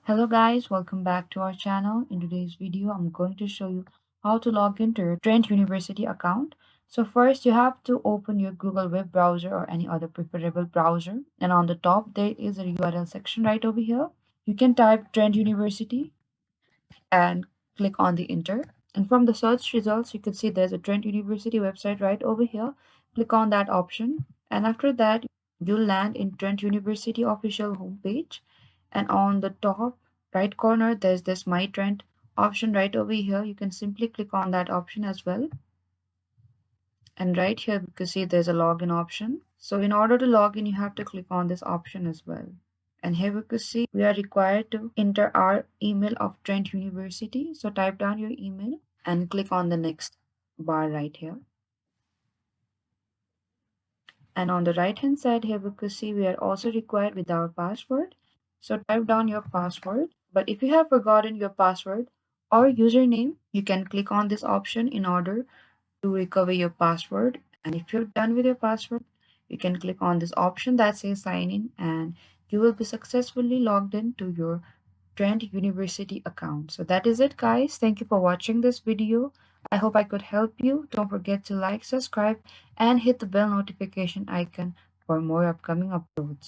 Hello guys, welcome back to our channel. In today's video, I'm going to show you how to log into your Trent University account. So first, you have to open your Google web browser or any other preferable browser. And on the top, there is a URL section right over here. You can type Trent University and click on the enter. And from the search results, you can see there's a Trent University website right over here. Click on that option. And after that, you'll land in Trent University official homepage. And on the top right corner, there's this My Trent option right over here. You can simply click on that option as well. And right here, you can see there's a login option. So in order to log in, you have to click on this option as well. And here we can see we are required to enter our email of Trent University. So type down your email and click on the next bar right here. And on the right hand side here we could see we are also required with our password. So type down your password. But if you have forgotten your password or username, you can click on this option in order to recover your password. And if you're done with your password, you can click on this option that says sign in and you will be successfully logged in to your Trent University account. So that is it, guys. Thank you for watching this video. I hope I could help you. Don't forget to like, subscribe, and hit the bell notification icon for more upcoming uploads.